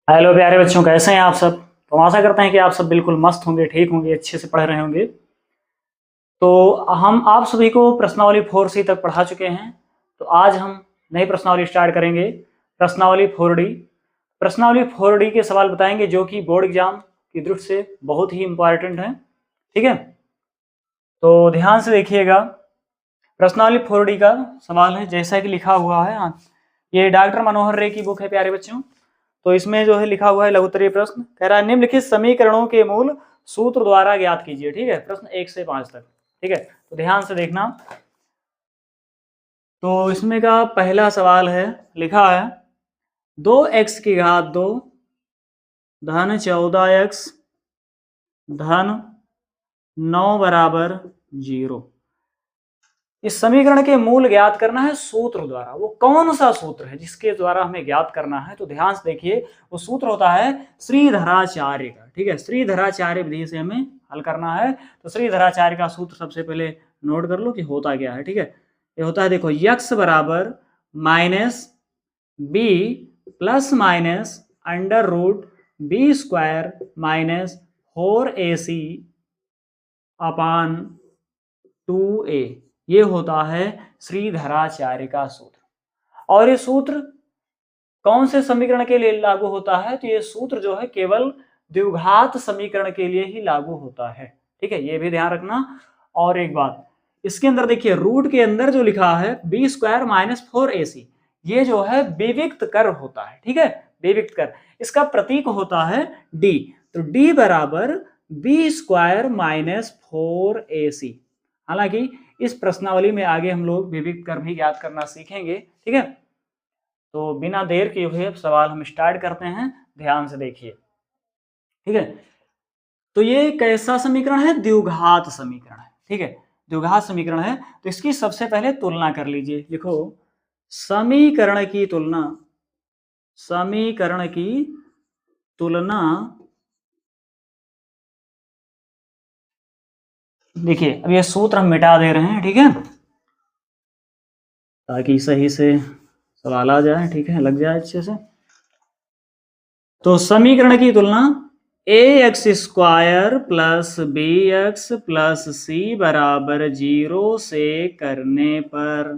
Hello प्यारे बच्चों, कैसे हैं आप सब। तो आशा करते हैं कि आप सब बिल्कुल मस्त होंगे, ठीक होंगे, अच्छे से पढ़ रहे होंगे। तो हम आप सभी को प्रश्नावली 4C तक पढ़ा चुके हैं। तो आज हम नई प्रश्नावली स्टार्ट करेंगे, प्रश्नावली 4D। प्रश्नावली 4D के सवाल बताएंगे जो कि बोर्ड एग्जाम की दृष्टि से बहुत ही इंपॉर्टेंट है। ठीक है, तो ध्यान से देखिएगा। प्रश्नावली 4D का सवाल है जैसा कि लिखा हुआ है। हाँ, ये डॉक्टर मनोहर रे की बुक है प्यारे बच्चों। तो इसमें जो है लिखा हुआ है लघुत्तरीय प्रश्न, कह रहा है निम्नलिखित समीकरणों के मूल सूत्र द्वारा ज्ञात कीजिए। ठीक है, प्रश्न 1 से 5 तक। ठीक है, तो ध्यान से देखना। तो इसमें का पहला सवाल है, लिखा है 2x की घात 2 धन 14x धन 9 बराबर 0। इस समीकरण के मूल ज्ञात करना है सूत्र द्वारा। वो कौन सा सूत्र है जिसके द्वारा हमें ज्ञात करना है? तो ध्यान से देखिए, वो सूत्र होता है श्रीधराचार्य का। ठीक है, श्रीधराचार्य विधि से हमें हल करना है। तो श्रीधराचार्य का सूत्र सबसे पहले नोट कर लो कि होता क्या है। ठीक है, ये होता है, देखो, यक्स बराबर minus b plus minus under root B square minus 4ac upon 2a। ये होता है श्रीधराचार्य का सूत्र। और ये सूत्र कौन से समीकरण के लिए लागू होता है? तो ये सूत्र जो है केवल द्विघात समीकरण के लिए ही लागू होता है। ठीक है, ये भी ध्यान रखना। और एक बात, इसके अंदर देखिए, रूट के अंदर जो लिखा है बी स्क्वायर माइनस 4ac, ये जो है विविक्त कर होता है। ठीक है, विविक्त कर, इसका प्रतीक होता है डी। तो डी बराबर बी स्क्वायर माइनस 4ac। हालांकि इस प्रश्नावली में आगे हम लोग विविक्त कर भी ज्ञात करना सीखेंगे। ठीक है, तो बिना देर किए हुए सवाल हम स्टार्ट करते हैं। ध्यान से देखिए। ठीक है, तो ये कैसा समीकरण है? द्विघात समीकरण है। ठीक है, द्विघात समीकरण है। तो इसकी सबसे पहले तुलना कर लीजिए। लिखो, समीकरण की तुलना, समीकरण की तुलना। देखिए, अब ये सूत्र हम मिटा दे रहे हैं। ठीक है, ताकि सही से सवाल आ जाए, ठीक है, लग जाए अच्छे से। तो समीकरण की तुलना A X square plus B X plus C बराबर 0 से करने पर,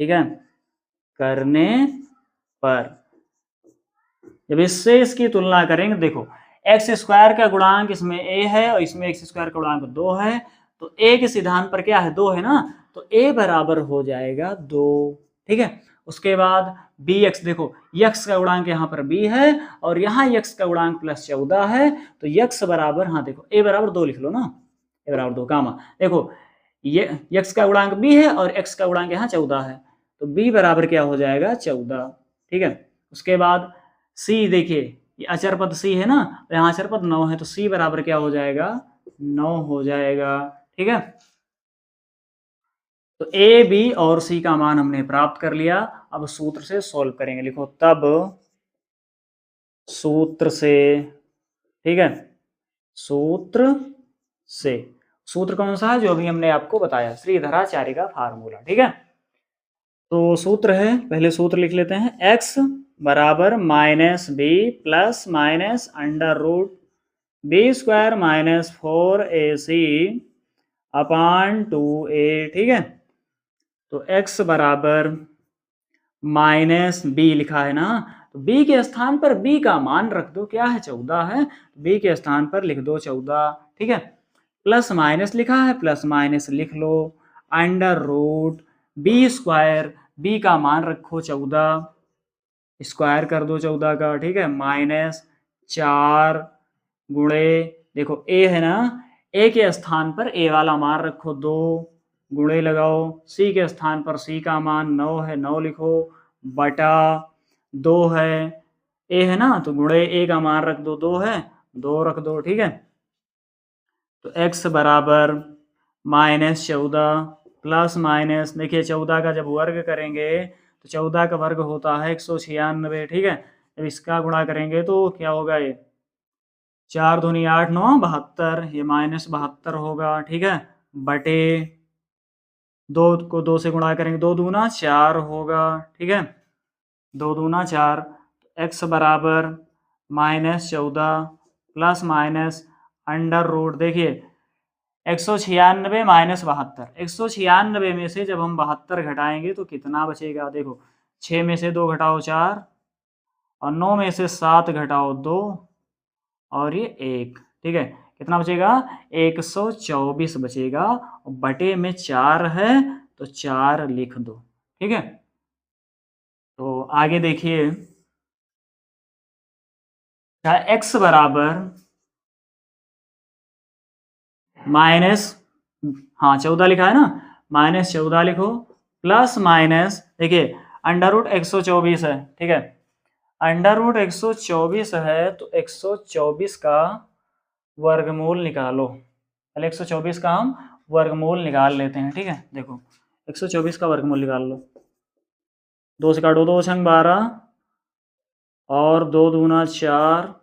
ठीक है, करने पर जब इससे इसकी तुलना करेंगे, देखो, एक्स स्क्वायर का गुणांक इसमें ए है और इसमें एक्स स्क्वायर का गुणांक 2 है। तो ए के सिद्धांत पर क्या है? 2 है ना, तो ए बराबर हो जाएगा 2। ठीक है, उसके बाद बी एक्स, देखो, यक्स का गुणांक यहाँ पर बी है और यहाँ यक्स का गुणांक प्लस 14 है। तो यक्स बराबर, हाँ देखो, ए बराबर 2 लिख लो ना, ए बराबर 2 कामा, देखो, ये यक्स का गुणांक बी है और एक्स का गुणांक यहाँ 14 है। तो बी बराबर क्या हो जाएगा? 14। ठीक है, उसके बाद सी, देखिए, ये अचर पद सी है ना, तो यहाँ अचर पद 9 है, तो सी बराबर क्या हो जाएगा? 9 हो जाएगा। ठीक है, तो ए बी और सी का मान हमने प्राप्त कर लिया। अब सूत्र से सॉल्व करेंगे। लिखो, तब सूत्र से, ठीक है, सूत्र से, सूत्र कौन सा है? जो अभी हमने आपको बताया, श्रीधराचार्य का फार्मूला। ठीक है, तो सूत्र है, पहले सूत्र लिख लेते हैं। x बराबर minus b plus minus under root B square minus 4ac upon 2a। ठीक है, तो x बराबर माइनस बी लिखा है ना, तो b के स्थान पर b का मान रख दो, क्या है? 14 है, b के स्थान पर लिख दो 14। ठीक है, प्लस माइनस लिखा है, प्लस माइनस लिख लो, under root B square, B का मान रखो 14, स्क्वायर कर दो 14 का। ठीक है, माइनस 4 गुणे, देखो ए है ना, ए के स्थान पर ए वाला मान रखो 2, गुणे लगाओ, सी के स्थान पर सी का मान 9 है, 9 लिखो, बटा 2 है, ए है ना, तो गुणे ए का मान रख दो, 2 है, 2 रख दो। ठीक है, तो x बराबर माइनस 14 प्लस माइनस, देखिए 14 का जब वर्ग करेंगे तो 14 का वर्ग होता है 196। ठीक है, जब इसका गुणा करेंगे तो क्या होगा? ये 4 दूनी 8 9 72, ये माइनस 72 होगा। ठीक है, बटे 2 को 2 से गुणा करेंगे, 2 दूना 4 होगा। ठीक है, 2 दूना 4, x बराबर minus 14 plus minus under root, देखिए 196 माइनस 72, 196 में से जब हम 72 घटाएंगे तो कितना बचेगा, देखो 6 में से 2 घटाओ 4 और 9 में से 7 घटाओ 2 और ये 1, ठीक है, कितना बचेगा 124 बचेगा, और बटे में 4 है तो 4 लिख दो, ठीक है। तो आगे देखिए, x बराबर माइनस, हाँ 14 लिखा है ना, माइनस 14 लिखो प्लस माइनस, देखिए अंडर रूट 124 है, ठीक है, अंडर रूट 124 है तो 124 का वर्गमूल निकालो। पहले 124 का हम वर्गमूल निकाल लेते हैं, ठीक है। देखो 124 का वर्गमूल निकाल लो, 2 से काटो, 2 छंग 12 और 2 दूना 4,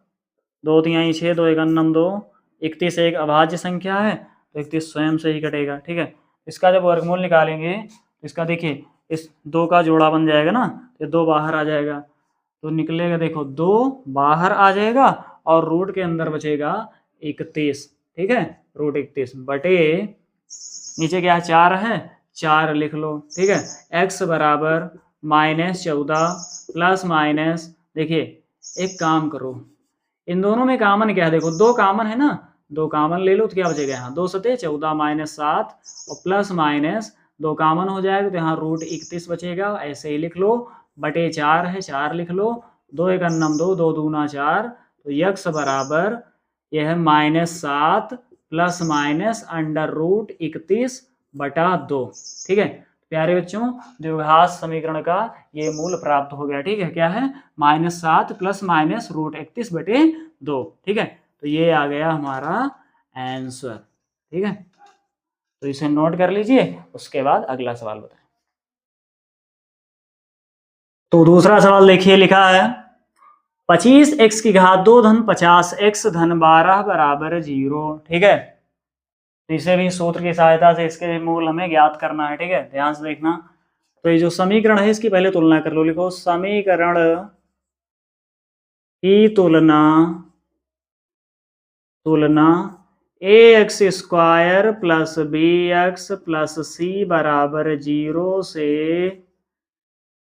2 तिहाई 6, 2 एक अन्नम 2, 31 एक अभाज्य संख्या है तो 31 स्वयं से ही कटेगा, ठीक है। इसका जब वर्गमूल निकालेंगे तो इसका देखिए इस 2 का जोड़ा बन जाएगा ना, तो 2 बाहर आ जाएगा तो निकलेगा, देखो 2 बाहर आ जाएगा और रूट के अंदर बचेगा 31, ठीक है, रूट 31 बटे नीचे क्या 4 है, 4 लिख लो, ठीक है। x बराबर माइनस 14 प्लस माइनस, देखिए एक काम करो, इन दोनों में कॉमन क्या है, देखो 2 कॉमन है ना, 2 कॉमन ले लो तो क्या बचेगा, यहाँ 2 सते 14 माइनस 7 और प्लस माइनस 2 कॉमन हो जाएगा तो यहाँ रूट 31 बचेगा, ऐसे ही लिख लो, बटे 4 है 4 लिख लो, 2 एक अन्नम 2, 2 दूना 4, तो यक्स बराबर यह है -7 प्लस माइनस अंडर रूट 31 बटा 2, ठीक है। प्यारे बच्चों, द्विघात समीकरण का ये मूल प्राप्त हो गया, ठीक है, क्या है -7 प्लस माइनस रूट 31 बटे 2, ठीक है। तो ये आ गया हमारा आंसर, ठीक है। तो इसे नोट कर लीजिए, उसके बाद अगला सवाल बताएं। तो दूसरा सवाल देखिए, लिखा है 25x की घात 2 धन 50x धन 12 बराबर 0, ठीक है। तो इसे भी सूत्र की सहायता से इसके मूल हमें ज्ञात करना है, ठीक है, ध्यान से देखना। तो ये जो समीकरण है इसकी पहले तुलना कर लो, लिखो समीकरण की तुलना तुलना ax square plus bx plus c बराबर 0 से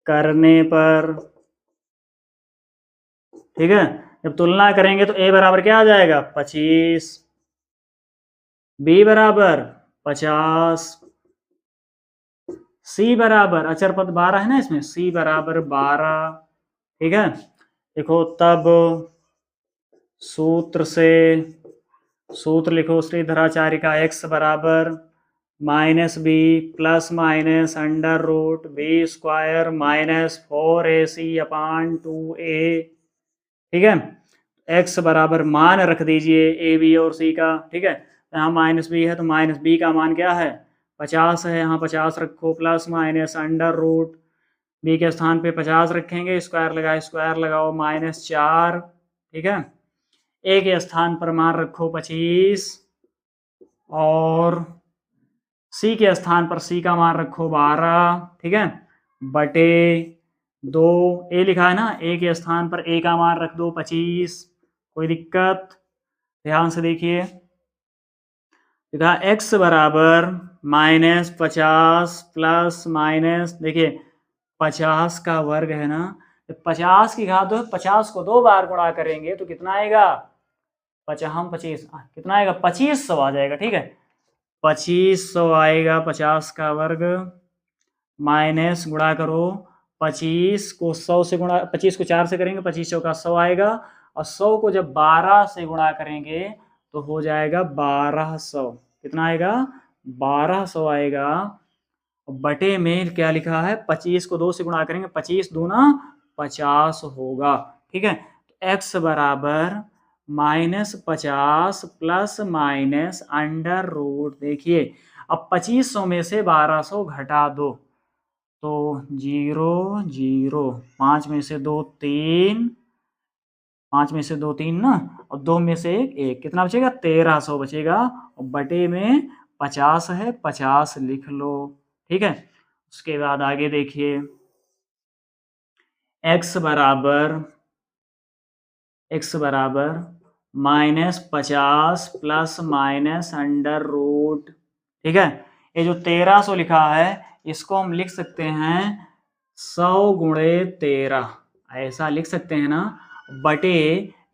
करने पर, ठीक है, जब तुलना करेंगे तो a बराबर क्या आ जाएगा 25, b बराबर 50, c बराबर अचर पद 12 है ना इसमें, c बराबर 12, ठीक है। देखो तब सूत्र लिखो श्रीधराचार्य का x बराबर -b plus minus under root B square -4ac/2a, ठीक है। x बराबर मान रख दीजिए a b और c का, ठीक है, यहाँ -b है तो -b का मान क्या है 50 है, यहाँ 50 रखो plus minus under root b के स्थान पे 50 रखेंगे, स्क्वायर लगाओ -4, ठीक है। a के स्थान पर मान रखो 25 और c के स्थान पर c का मान रखो 12, ठीक है, बटे 2, a लिखा है ना, a के स्थान पर a का मान रख दो 25, कोई दिक्कत, ध्यान से देखिए, लिखा x बराबर -50 प्लस माइनस, देखिए 50 का वर्ग है ना, 50 की घात 2, 50 को 2 बार गुणा करेंगे तो कितना आएगा 25 कितना आएगा 2500 आ जाएगा, ठीक है, 2500 आएगा, 50 का वर्ग माइनस गुणा करो 25 को 100 से गुणा, 25 को 4 से करेंगे 25 का 100 आएगा, और 100 को जब 12 से गुणा करेंगे तो हो जाएगा 1200, कितना आएगा 1200 आएगा, बटे में क्या लिखा है 25 को 2 से गुणा करेंगे 25 दूना 50 होगा, ठीक है। x बराबर -50 प्लस माइनस अंडर रूट, देखिए अब 2500 में से 1200 घटा दो तो 0 0, 5 में से 2 3, 5 में से 2 3 ना, और 2 में से 1 1, कितना बचेगा 1300 बचेगा, और बटे में 50 है 50 लिख लो, ठीक है। उसके बाद आगे देखिए x बराबर x बराबर -50 प्लस माइनस अंडर रूट, ठीक है। ये जो 1300 लिखा है इसको हम लिख सकते हैं 100 गुणे 13, ऐसा लिख सकते हैं ना। बटे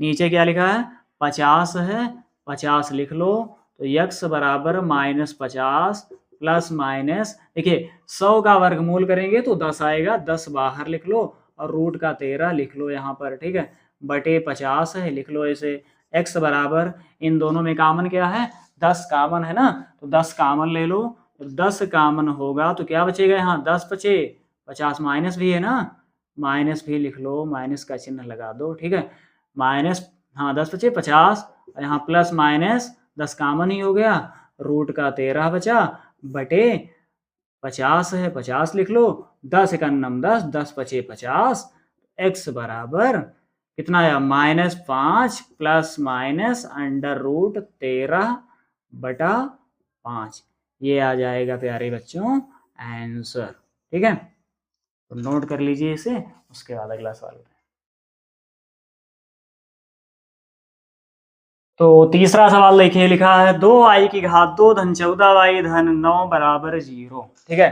नीचे क्या लिखा है 50 है, 50 लिख लो तो x बराबर -50 प्लस माइनस, देखिए 100 का वर्गमूल करेंगे तो 10 आएगा, 10 बाहर लिख लो और रूट का 13 लिख लो यहाँ पर, ठीक है। बटे 50 है, लिख लो ऐसे। x बराबर इन दोनों में कामन क्या है 10 कामन है ना, तो 10 कामन ले लो, तो 10 कामन होगा तो क्या बचेगा यहाँ 10 बचे, 50 माइनस भी है ना, माइनस भी लिख लो, माइनस का चिन्ह लगा दो, ठीक है। माइनस, हाँ 10 बचे 50, यहाँ प्लस माइनस 10 कामन ही हो गया, रूट का 13 बचा, बटे 50 है 50 लिख लो, 10 एकन्नम 10, 10 बचे 50, x बराबर कितना आया -5 प्लस माइनस अंडर रूट 13 बटा 5, ये आ जाएगा प्यारे बच्चों आंसर, ठीक है। तो नोट कर लीजिए इसे, उसके बाद अगला सवाल। तो तीसरा सवाल देखिए, लिखा है 2i की घात 2 धन 14y धन 9 बराबर 0, ठीक है।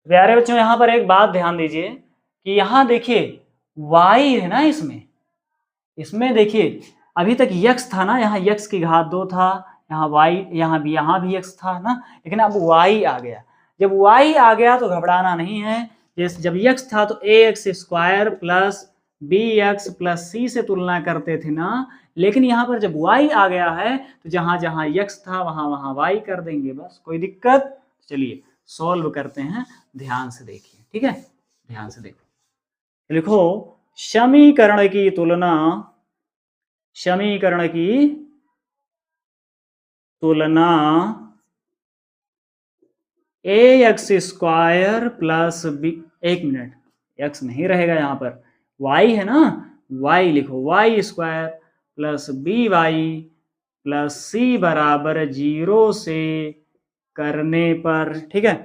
प्यारे बच्चों यहाँ पर एक बात ध्यान दीजिए कि यहाँ देखिए y है ना, इसमें देखिए अभी तक x था ना, यहाँ x की घात 2 था, यहाँ y, यहाँ भी x था ना, लेकिन अब y आ गया। जब y आ गया तो घबराना नहीं है, जैसे जब x था तो ax square plus bx plus c से तुलना करते थे ना, लेकिन यहाँ पर जब y आ गया है तो जहां जहां x था वहां वहां y कर देंगे, बस कोई दिक्कत। चलिए सॉल्व करते हैं, ध्यान से देखिए, ठीक है, ध्यान से देखो। लिखो समीकरण की तुलना, समीकरण की तुलना ax स्क्वायर प्लस बी, एक मिनट, x नहीं रहेगा यहाँ पर, y है ना, y लिखो, y square plus B Y plus C बराबर 0 से करने पर, ठीक है,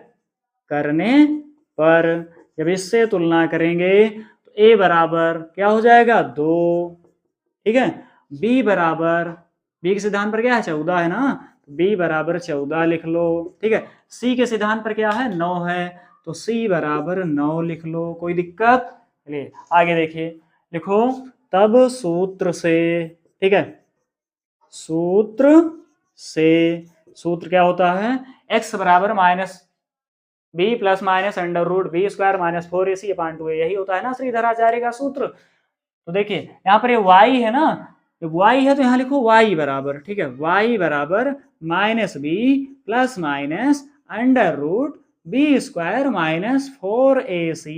करने पर जब इससे तुलना करेंगे तो a बराबर क्या हो जाएगा 2, ठीक है। b बराबर, b के सिद्धांत पर क्या है 14 है ना, b बराबर 14 लिख लो, ठीक है। c के सिद्धांत पर क्या है 9 है, तो c बराबर 9 लिख लो, कोई दिक्कत। चलिए आगे देखिए, लिखो तब सूत्र से, ठीक है, सूत्र से, सूत्र क्या होता है x बराबर minus b plus minus under root B square minus 4ac upon 2a, यही होता है ना श्रीधराचार्य का सूत्र। तो देखिए यहाँ पर ये y है ना, जब y है तो यहाँ लिखो y बराबर, ठीक है, y बराबर minus b plus minus under root B square minus 4ac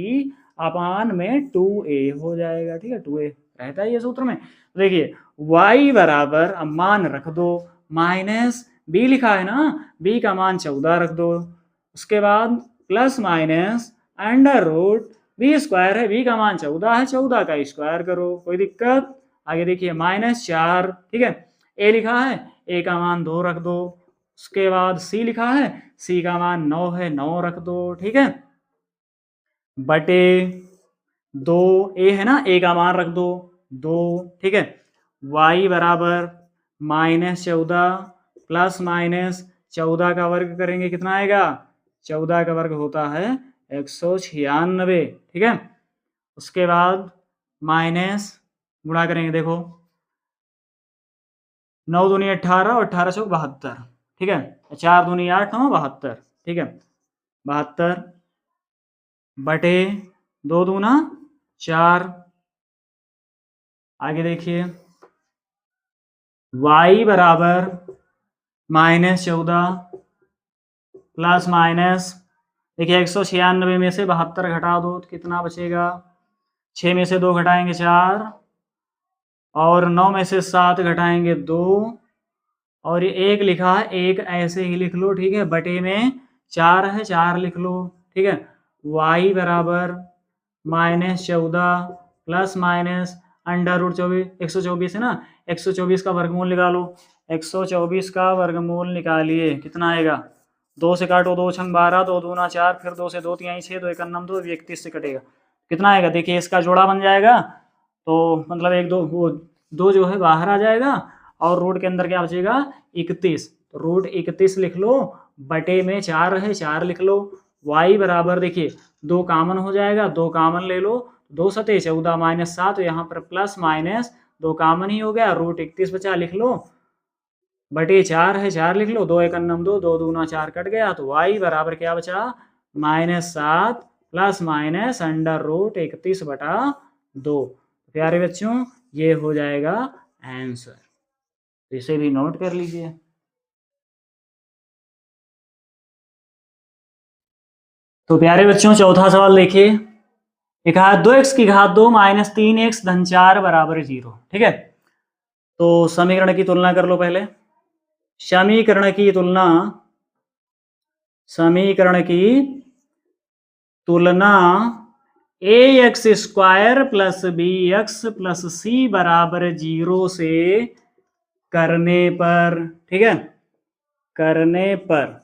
upon में 2a हो जाएगा, ठीक है, 2a रहता है ये सूत्र में। तो देखिए y बराबर, अब मान रख दो, माइनस b लिखा है ना, b का मान 14 रख दो, उसके बाद plus minus under root B square है, बी का मान 14 है, 14 का स्क्वायर करो, कोई दिक्कत। आगे देखिए -4, ठीक है, ए लिखा है, ए का मान 2 रख दो, उसके बाद सी लिखा है, सी का मान 9 है, 9 रख दो, ठीक है, बटे 2, ए है ना, ए का मान रख दो 2, ठीक है। y बराबर -14 प्लस माइनस 14 का वर्ग करेंगे कितना आएगा, 14 का वर्ग होता है 196, ठीक है। उसके बाद माइनस गुणा करेंगे, देखो 9 दूनी 18 और 18 चौक 72, ठीक है, 4 दूनी 8 9 72, ठीक है, 72 बटे 2 दूना 4। आगे देखिए y बराबर -14 प्लस माइनस, देखिए 196 में से 72 घटा दो तो कितना बचेगा, 6 में से 2 घटाएंगे 4, और 9 में से 7 घटाएंगे 2, और ये 1 लिखा है, 1 ऐसे ही लिख लो, ठीक है, बटे में 4 है, 4 लिख लो, ठीक है। y बराबर -14 प्लस माइनस अंडर रूट 124 है ना, 124 का वर्गमूल निकालो, 124 का वर्गमूल निकालिए, कितना आएगा, 2 से काटो, 2 छंग 12, 2 दूना 4, फिर 2 से 2 तिहाई 6, 2 एकन्नम 2, 31 से कटेगा, कितना आएगा, देखिए इसका जोड़ा बन जाएगा, तो मतलब एक दो वो दो जो है बाहर आ जाएगा और रूट के अंदर क्या बचेगा 31। तो रूट 31 लिख लो, बटे में 4 है 4 लिख लो। y बराबर देखिए 2 कामन हो जाएगा, 2 कामन ले लो, 2 सते 14 माइनस 7, यहाँ पर प्लस माइनस 2 कामन ही हो गया, रूट 31 बचा लिख लो, बटे 4 है 4 लिख लो, 2 एकन्नम 2, 2 दूना 4 कट गया, तो y बराबर क्या बचा -7 प्लस माइनस अंडर रूट 31 बटा 2। प्यारे बच्चों ये हो जाएगा आंसर, तो इसे भी नोट कर लीजिए। तो प्यारे बच्चों चौथा सवाल देखिए, लिखा है 2x की घात 2 माइनस 3x धन 4 बराबर 0। ठीक है, तो समीकरण की तुलना कर लो पहले। समीकरण की तुलना, समीकरण की तुलना A X square plus B X plus C बराबर 0 से करने पर, ठीक है, करने पर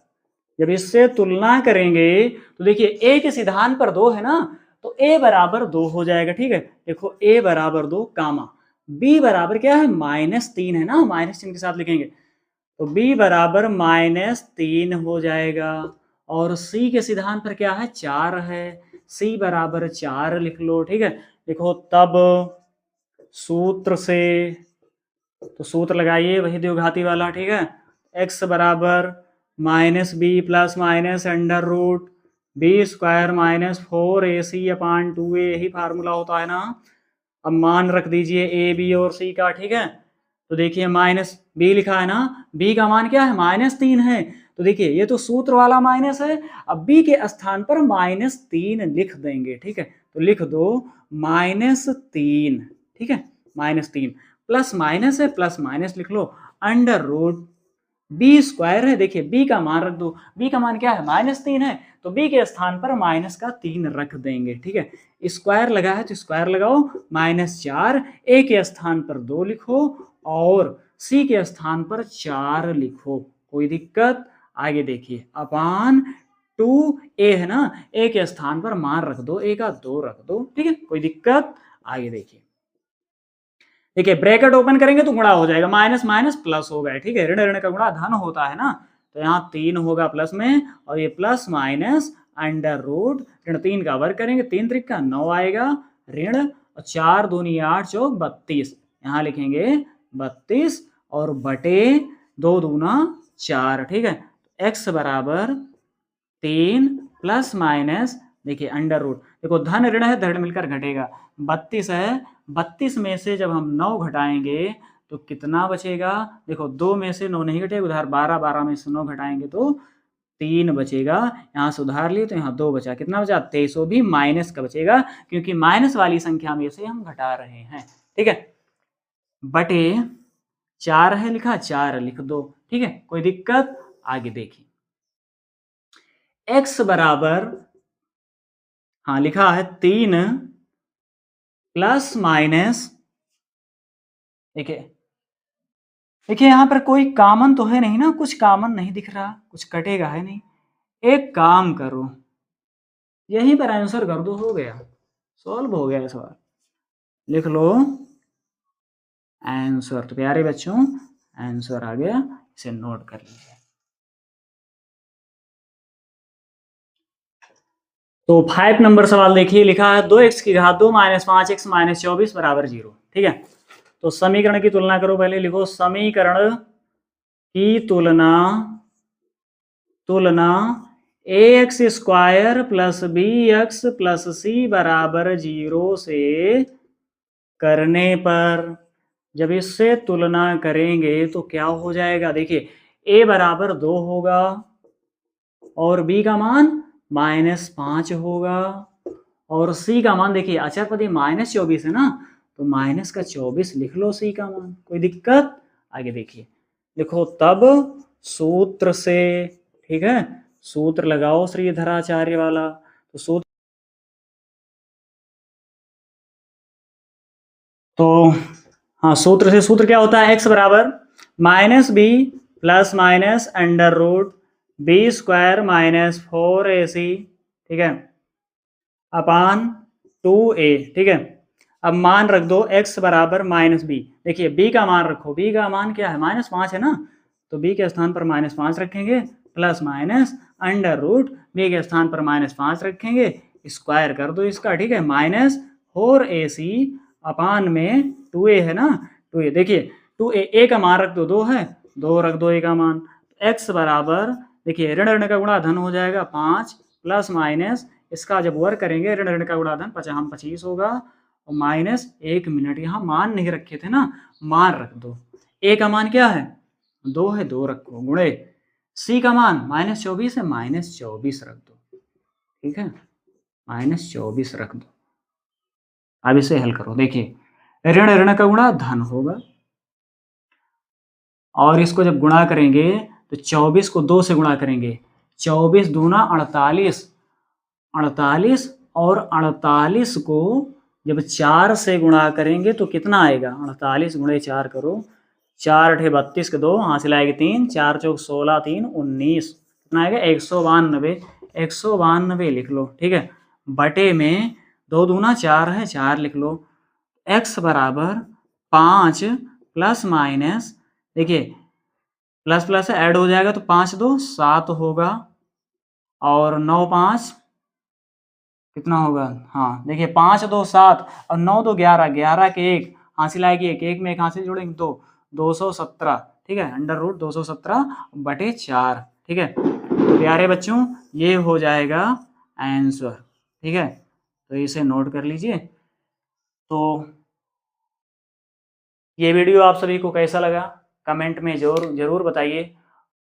जब इससे तुलना करेंगे तो देखिए ए के सिद्धांत पर 2 है ना, तो ए बराबर 2 हो जाएगा। ठीक है, देखो ए बराबर 2 कामा बी बराबर क्या है -3 है ना, -3 के साथ लिखेंगे, तो b बराबर -3 हो जाएगा। और c के सिद्धांत पर क्या है 4 है, c बराबर 4 लिख लो। ठीक है, देखो तब सूत्र से, तो सूत्र लगाइए वही द्विघाती वाला। ठीक है, x बराबर -b plus minus under root B square -4ac upon 2a, यही फार्मूला होता है ना। अब मान रख दीजिए ए बी और सी का। ठीक है, तो देखिए माइनस बी लिखा है ना, बी का मान क्या है -3 है, तो देखिए ये तो सूत्र वाला माइनस है, अब बी के स्थान पर -3 लिख देंगे। ठीक है, तो लिख दो -3। ठीक है, -3 प्लस माइनस है, प्लस माइनस लिख लो, अंडर रूट बी स्क्वायर है, देखिए बी का मान रख दो, बी का मान क्या है -3 है, तो बी के स्थान पर -3 रख देंगे। ठीक है, स्क्वायर लगा है तो स्क्वायर लगाओ, -4, ए के स्थान पर 2 लिखो और सी के स्थान पर 4 लिखो, कोई दिक्कत? आगे देखिए अपान 2a है ना, ए के स्थान पर मान रख दो, ए का 2 रख दो। ठीक है, कोई दिक्कत? आगे देखिए, देखिए ब्रैकेट ओपन करेंगे तो गुणा हो जाएगा, माइनस माइनस प्लस हो गया। ठीक है, ऋण ऋण का गुणा धन होता है ना, तो यहाँ 3 होगा प्लस में, और ये प्लस माइनस अंडर रूट ऋण 3 का वर्ग करेंगे, 3 त्रिक का 9 आएगा, ऋण 4 दूनी 8 चौक 32, यहाँ लिखेंगे 32 और बटे 2 दूना 4। ठीक है, एक्स बराबर 3 प्लस माइनस देखिए अंडर रूट, देखो धन ऋण है, धन मिलकर घटेगा, 32 है, 32 में से जब हम 9 घटाएंगे तो कितना बचेगा, देखो 2 में से 9 नहीं घटेगा, उधार 12, 12 में से 9 घटाएंगे तो 3 बचेगा, यहाँ से उधार लिए तो यहाँ 2 बचा, कितना बचा 23, भी माइनस का बचेगा क्योंकि माइनस वाली संख्या में से हम घटा रहे हैं। ठीक है, बटे 4 है लिखा, 4 लिख दो। ठीक है, कोई दिक्कत? आगे देखिए, x बराबर, हाँ लिखा है 3 प्लस माइनस, देखिए देखिए यहाँ पर कोई कॉमन तो है नहीं ना, कुछ कॉमन नहीं दिख रहा, कुछ कटेगा है नहीं, एक काम करो यहीं पर आंसर कर दो, हो गया, सॉल्व हो गया सवाल, लिख लो आंसर। तो प्यारे बच्चों आंसर आ गया, इसे नोट कर लीजिए। तो 5 नंबर सवाल देखिए, लिखा है 2x की घात 2 माइनस 5x माइनस 24 बराबर 0। ठीक है, तो समीकरण की तुलना करो, पहले लिखो समीकरण की तुलना, तुलना A X square plus B X plus C बराबर 0 से करने पर, जब इससे तुलना करेंगे तो क्या हो जाएगा, देखिए a बराबर 2 होगा और b का मान -5 होगा और c का मान देखिए अचरपदी -24 है ना, तो -24 लिख लो c का मान, कोई दिक्कत? आगे देखिए, लिखो तब सूत्र से, ठीक है, सूत्र लगाओ श्रीधराचार्य वाला, तो सूत्र, तो हाँ सूत्र से, सूत्र क्या होता है, x बराबर -b plus minus under root B square -4ac, ठीक है, अपान 2a। ठीक है, अब मान रख दो x बराबर -b। देखिए b का मान रखो, b का मान क्या है, -5 है ना, तो b के स्थान पर -5 रखेंगे, plus minus under root b के स्थान पर -5 रखेंगे, स्क्वायर कर दो इसका, ठीक है, -4ac अपान में 2a है ना, 2a। देखिए 2a, a का मान रख दो 2 है, 2 रख दो a का मान, x बराबर, देखिए ऋण ऋण का गुणा धन हो जाएगा 5 प्लस माइनस, इसका जब वर्ग करेंगे ऋण ऋण का गुणा धन 25 होगा, और -1 मिनट। यहाँ मान नहीं रखे थे ना, मान रख दो। a का मान क्या है, 2 है, 2 रखो, गुणे c का मान -24 है, -24 रख दो, ठीक है, -24 रख दो। अब इसे हल करो, देखिए ऋण ऋण का गुणा धन होगा, और इसको जब गुणा करेंगे तो 24 को 2 से गुणा करेंगे, 24 दूना 48, 48, और 48 को जब 4 से गुणा करेंगे तो कितना आएगा, 48 गुणे 4 करो, 4 × 32 के 2, हासिल आएगी 3, 4 चौक 16, 3 19, कितना आएगा 192, 192 लिख लो, ठीक है, बटे में 2 दूना 4 है, 4 लिख लो, x बराबर 5 प्लस माइनस, देखिए प्लस प्लस ऐड हो जाएगा तो 5 2 7 होगा, और 9 5 कितना होगा, हाँ देखिए 5 2 7 और 9 2 11, 11 के 1, हासिल आएगी 1, 1 में 1 हासिल जोड़ेंगे 2, 217, ठीक है, अंडर रूट 217 बटे 4, ठीक है। तो प्यारे बच्चों ये हो जाएगा आंसर, ठीक है, तो इसे नोट कर लीजिए। तो ये वीडियो आप सभी को कैसा लगा कमेंट में जरूर बताइए।